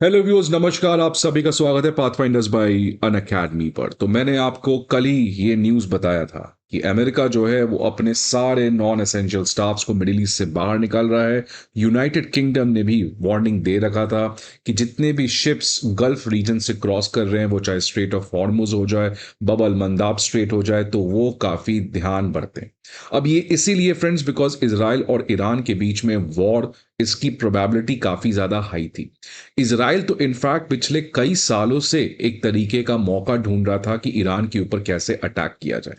Hello viewers, नमस्कार। आप सभी का स्वागत है पाथफाइंडर्स बाय अन अकेडमी पर। तो मैंने आपको कल ही ये न्यूज़ बताया था कि अमेरिका जो है वो अपने सारे नॉन एसेंशियल स्टाफ्स को मिडिल ईस्ट से बाहर निकाल रहा है। यूनाइटेड किंगडम ने भी वार्निंग दे रखा था कि जितने भी शिप्स गल्फ रीजन से क्रॉस कर रहे हैं, वो चाहे स्ट्रेट ऑफ हॉर्मुज हो जाए, बबल मंदाब स्ट्रेट हो जाए, तो वो काफ़ी ध्यान बरतें। अब ये इसीलिए फ्रेंड्स, बिकॉज इसराइल और ईरान के बीच में वॉर, इसकी प्रोबेबिलिटी काफ़ी ज़्यादा हाई थी। इसराइल तो इनफैक्ट पिछले कई सालों से एक तरीके का मौका ढूंढ रहा था कि ईरान के ऊपर कैसे अटैक किया जाए,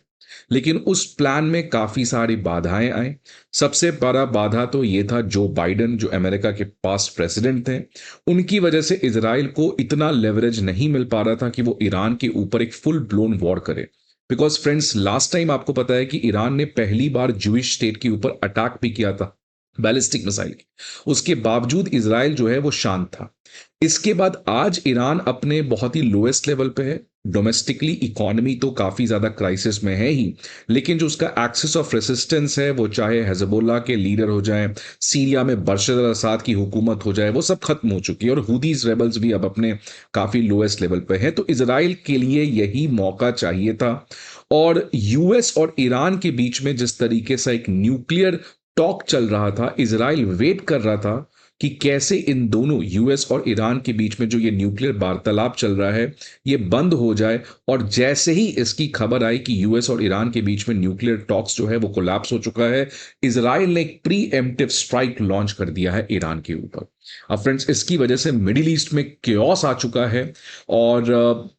लेकिन उस प्लान में काफी सारी बाधाएं आई। सबसे बड़ा बाधा तो ये था, जो बाइडन जो अमेरिका के पास प्रेसिडेंट थे, उनकी वजह से इसराइल को इतना लेवरेज नहीं मिल पा रहा था कि वो ईरान के ऊपर एक फुल ब्लोन वॉर करे। बिकॉज फ्रेंड्स, लास्ट टाइम आपको पता है कि ईरान ने पहली बार जूइश स्टेट के ऊपर अटैक भी किया था बैलिस्टिक मिसाइल की। उसके बावजूद इसराइल जो है वो शांत था। इसके बाद आज ईरान अपने बहुत ही लोएस्ट लेवल पे है। डोमेस्टिकली इकोनॉमी तो काफी ज्यादा क्राइसिस में है ही, लेकिन जो उसका एक्सिस ऑफ रेसिस्टेंस है, वो चाहे हिजबुल्लाह के लीडर हो जाए, सीरिया में बशर अल असद की हुकूमत हो जाए, वो सब खत्म हो चुकी है और हुदीज रेबल्स भी अब अपने काफी लोएस्ट लेवल पे है। तो इसराइल के लिए यही मौका चाहिए था। और यूएस और ईरान के बीच में जिस तरीके से एक न्यूक्लियर टॉक चल रहा था, इसराइल वेट कर रहा था कि कैसे इन दोनों यूएस और ईरान के बीच में जो ये न्यूक्लियर वार्तालाप चल रहा है, ये बंद हो जाए। और जैसे ही इसकी खबर आई कि यूएस और ईरान के बीच में न्यूक्लियर टॉक्स जो है वो कोलैप्स हो चुका है, इसराइल ने एक प्री एम्प्टिव स्ट्राइक लॉन्च कर दिया है ईरान के ऊपर। अब फ्रेंड्स, इसकी वजह से मिडिल ईस्ट में क्योस आ चुका है। और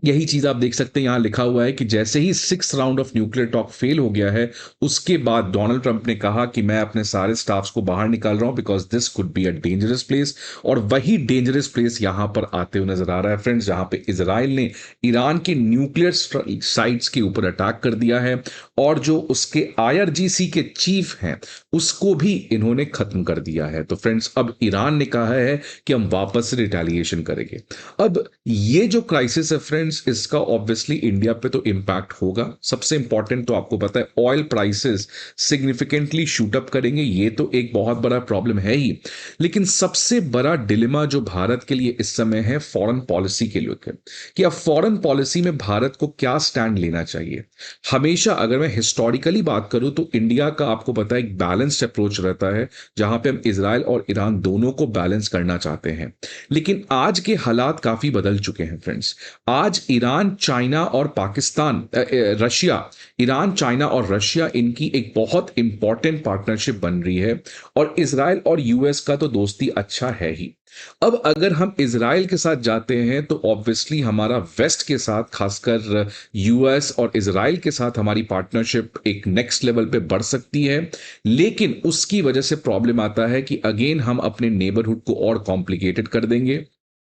यही चीज आप देख सकते हैं, यहां लिखा हुआ है कि जैसे ही six round of nuclear talk fail हो गया है, उसके बाद डोनाल्ड ट्रंप ने कहा कि मैं अपने सारे स्टाफ्स को बाहर निकाल रहा हूं, because this could be a dangerous place. और वही डेंजरस प्लेस यहां पर आते हुए नजर आ रहा है फ्रेंड्स, जहां पे इसराइल ने ईरान के न्यूक्लियर साइट्स के ऊपर अटैक कर दिया है। और जो उसके आईआरजीसी के चीफ हैं, उसको भी इन्होंने खत्म कर दिया है। तो फ्रेंड्स, अब ईरान ने कहा है कि हम वापस से रिटेलिएशन करेंगे। अब ये जो क्राइसिस है फ्रेंड्स, इसका ऑब्वियसली इंडिया पे तो इंपैक्ट होगा। सबसे इंपॉर्टेंट तो आपको पता है, oil prices significantly shoot up करेंगे, ये तो एक बहुत बड़ा प्रॉब्लम है ही। लेकिन सबसे बड़ा डिलेमा जो भारत के लिए इस समय है फॉरेन पॉलिसी के लेकर, कि अब फॉरेन पॉलिसी में भारत को क्या स्टैंड लेना चाहिए। हमेशा अगर मैं हिस्टोरिकली बात करूं तो इंडिया का आपको पता है एक बैलेंस्ड अप्रोच रहता है, जहां पे हम इसराइल और ईरान दोनों को बैलेंस करना चाहते हैं। लेकिन आज के हालात काफी बदल चुके हैं फ्रेंड्स। आज ईरान, चाइना और पाकिस्तान, रशिया, ईरान, चाइना और रशिया, इनकी एक बहुत इंपॉर्टेंट पार्टनरशिप बन रही है। और इसराइल और यूएस का तो दोस्ती अच्छा है ही। अब अगर हम इसराइल के साथ जाते हैं तो ऑब्वियसली हमारा वेस्ट के साथ, खासकर यूएस और इसराइल के साथ, हमारी पार्टनरशिप एक नेक्स्ट लेवल पे बढ़ सकती है। लेकिन उसकी वजह से प्रॉब्लम आता है कि अगेन हम अपने नेबरहुड को और कॉम्प्लिकेटेड कर देंगे।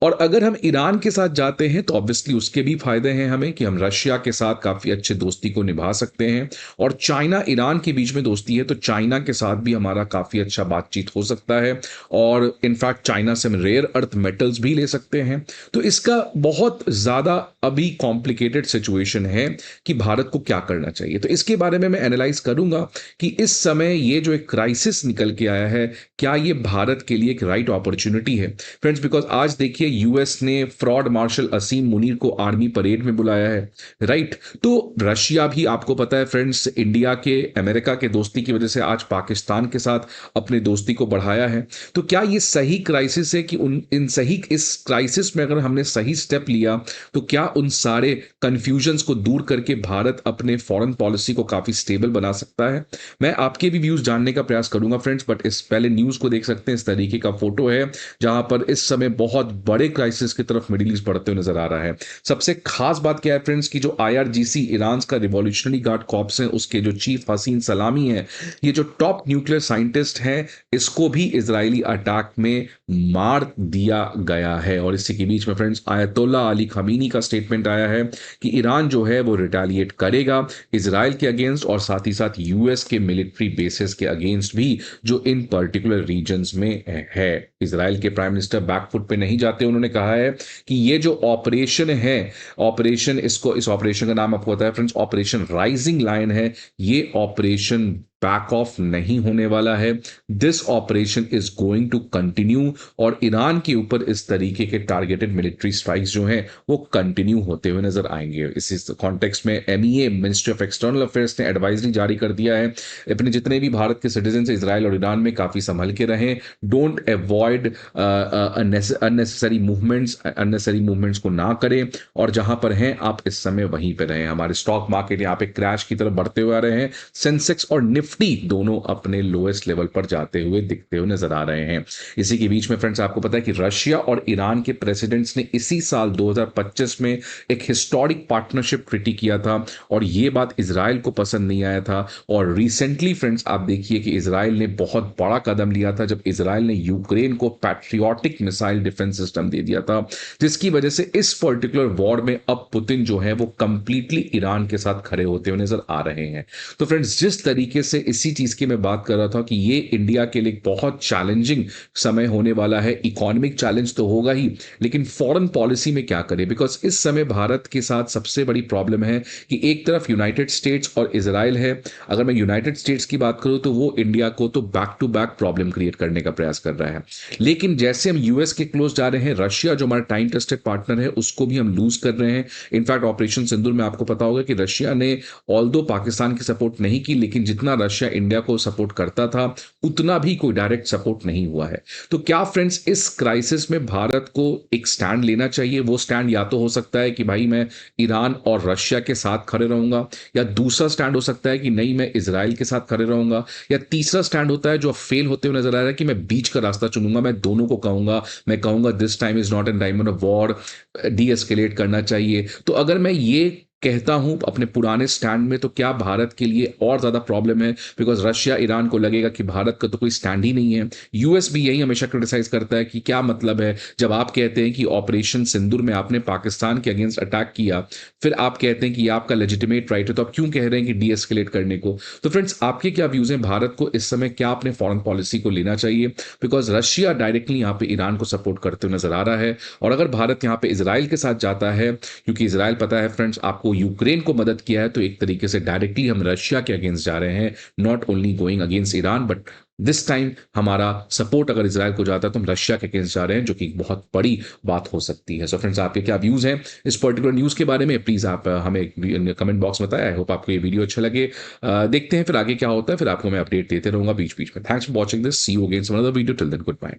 और अगर हम ईरान के साथ जाते हैं तो ऑब्वियसली उसके भी फायदे हैं हमें, कि हम रशिया के साथ काफी अच्छे दोस्ती को निभा सकते हैं। और चाइना ईरान के बीच में दोस्ती है, तो चाइना के साथ भी हमारा काफी अच्छा बातचीत हो सकता है। और इनफैक्ट चाइना से हम रेयर अर्थ मेटल्स भी ले सकते हैं। तो इसका बहुत ज्यादा अभी कॉम्प्लिकेटेड सिचुएशन है कि भारत को क्या करना चाहिए। तो इसके बारे में मैं एनालाइज करूंगा कि इस समय ये जो एक क्राइसिस निकल के आया है, क्या ये भारत के लिए एक राइट अपॉर्चुनिटी है फ्रेंड्स। बिकॉज आज देखिए, यूएस ने फ्रॉड मार्शल असीम मुनीर को आर्मी परेड में बुलाया है, राइट। तो रशिया भी आपको पता है फ्रेंड्स, इंडिया के, अमेरिका के दोस्ती की वजह से आज पाकिस्तान के साथ अपने दोस्ती को बढ़ाया है। तो क्या ये सही क्राइसिस है कि उन इन सही इस क्राइसिस में अगर हमने सही स्टेप लिया, तो क्या उन सारे कंफ्यूजन्स को दूर करके भारत अपने फॉरेन पॉलिसी को काफी स्टेबल बना सकता है। मैं आपके भी व्यूज जानने का प्रयास करूंगा फ्रेंड्स, बट इस पहले न्यूज को देख सकते हैं। इस तरीके का फोटो है जहां पर इस समय बहुत बड़े क्राइसिस की तरफ मिडिल ईस्ट बढ़ते हुए नजर आ रहा है। सबसे खास बात क्या है फ्रेंड्स, की जो आईआरजीसी, ईरान का रिवॉल्यूशनरी गार्ड कॉर्प्स है, उसके जो चीफ हसीन सलामी है, ये जो टॉप न्यूक्लियर साइंटिस्ट हैं, इसको भी इजरायली अटैक में मार दिया गया है। और इसी के बीच में फ्रेंड्स, आयतुल्ला अली खमीनी का स्टेटमेंट आया है कि ईरान जो है वो रिटेलिएट करेगा इसराइल के अगेंस्ट, और साथ ही साथ यूएस के मिलिट्री बेसिस के अगेंस्ट भी, जो इन पर्टिकुलर रीजन्स में है। इसराइल के प्राइम मिनिस्टर बैकफुट पे नहीं जाते। उन्होंने कहा है कि ये जो ऑपरेशन है, ऑपरेशन, इस ऑपरेशन का नाम आपको पता है फ्रेंड्स, ऑपरेशन राइजिंग लायन है। ये ऑपरेशन बैक ऑफ नहीं होने वाला है। This operation is going to continue और ईरान के ऊपर इस तरीके के टारगेटेड मिलिट्री स्ट्राइक्स जो हैं वो कंटिन्यू होते हुए नजर आएंगे। इसी कॉन्टेक्स्ट में MEA ministry of external affairs ने एडवाइजरी जारी कर दिया है, अपने जितने भी भारत के सिटीजन से इजराइल और ईरान में काफी संभल के रहें। डोंट अवॉइड अननेसेसरी मूवमेंट्स को ना करें और जहां पर हैं आप इस समय वहीं पर रहें। हमारे स्टॉक मार्केट यहाँ पे क्रैश की तरफ बढ़ते हुए आ रहे हैं। सेंसेक्स और निफ्टी दोनों अपने लोएस्ट लेवल पर जाते हुए दिखते हुए नजर आ रहे हैं। इसी के बीच में फ्रेंड्स आपको पता है कि रशिया और ईरान के प्रेसिडेंट्स ने इसी साल 2025 में एक हिस्टोरिक पार्टनरशिप ट्रीटी किया था और ये बात इजराइल को पसंद नहीं आया था। और रिसेंटली फ्रेंड्स आप देखिए कि इजराइल ने बहुत बड़ा कदम लिया था जब इजराइल ने यूक्रेन को पैट्रियोटिक मिसाइल डिफेंस सिस्टम दे दिया था, जिसकी वजह से इस पर्टिकुलर वॉर में अब पुतिन जो है वो कंप्लीटली ईरान के साथ खड़े होते हुए नजर आ रहे हैं। तो फ्रेंड्स जिस तरीके से इसी चीज की मैं बात कर रहा था कि ये इंडिया के लिए बहुत चैलेंजिंग समय होने वाला है। इकोनॉमिक चैलेंज तो होगा ही, लेकिन फॉरेन पॉलिसी में क्या करें, बिकॉज इस समय भारत के साथ सबसे बड़ी प्रॉब्लम है कि एक तरफ यूनाइटेड स्टेट्स और इजराइल है। अगर मैं यूनाइटेड स्टेट्स की बात करूं तो वो इंडिया को तो back to back problem create करने का प्रयास कर रहा है, लेकिन जैसे हम यूएस के क्लोज जा रहे हैं, रशिया जो हमारा टाइम टेस्टेड पार्टनर है उसको भी हम लूज कर रहे हैं। इनफैक्ट ऑपरेशन सिंदूर में आपको पता होगा कि रशिया ने ऑल्दो पाकिस्तान की सपोर्ट नहीं की, लेकिन जितना रशिया इंडिया को सपोर्ट करता था उतना भी कोई डायरेक्ट सपोर्ट नहीं हुआ है। तो क्या फ्रेंड्स इस क्राइसिस में भारत को एक स्टैंड लेना चाहिए? वो स्टैंड या तो हो सकता है कि भाई मैं ईरान और रशिया के साथ खड़े रहूंगा, या दूसरा स्टैंड हो सकता है कि नहीं मैं इजराइल के साथ खड़े रहूंगा, या तीसरा स्टैंड होता है जो फेल होते हुए नजर आ रहा है कि मैं बीच का रास्ता चुनूंगा। मैं दोनों को कहूंगा, मैं कहूंगा this time is not an time of war, D escalate करना चाहिए। तो अगर मैं ये कहता हूं अपने पुराने स्टैंड में, तो क्या भारत के लिए और ज्यादा प्रॉब्लम है? बिकॉज रशिया ईरान को लगेगा कि भारत का तो कोई स्टैंड ही नहीं है। यूएस भी यही हमेशा क्रिटिसाइज करता है कि क्या मतलब है जब आप कहते हैं कि ऑपरेशन सिंदूर में आपने पाकिस्तान के अगेंस्ट अटैक किया, फिर आप कहते हैं कि आपका लेजिटिमेट राइट है, तो आप क्यों कह रहे हैं कि डी एस्केलेट करने को? तो फ्रेंड्स आपके क्या व्यूज हैं? भारत को इस समय क्या अपने फॉरेन पॉलिसी को लेना चाहिए? बिकॉज रशिया डायरेक्टली यहाँ पे ईरान को सपोर्ट करते हुए नजर आ रहा है, और अगर भारत यहाँ पे इसराइल के साथ जाता है, क्योंकि इसराइल पता है फ्रेंड्स आपको यूक्रेन को मदद किया है, तो एक तरीके से डायरेक्टली हम रशिया के अगेंस्ट जा रहे हैं, not only going against Iran, but this time हमारा सपोर्ट अगर इसराइल को जाता है तो हम रशिया के अगेंस्ट जा रहे हैं, जो कि एक बहुत बड़ी बात हो सकती है। सो फ्रेंड्स आपके क्या व्यूज हैं इस पर्टिकुलर न्यूज के बारे में? प्लीज आप हमें कमेंट बॉक्स में बताएं। आई होप आपको ये वीडियो अच्छा लगे। देखते हैं फिर आगे क्या होता है, फिर आपको मैं अपडेट देते रहूंगा बीच बीच में। Thanks for watching this, see you again some another video, till then good bye.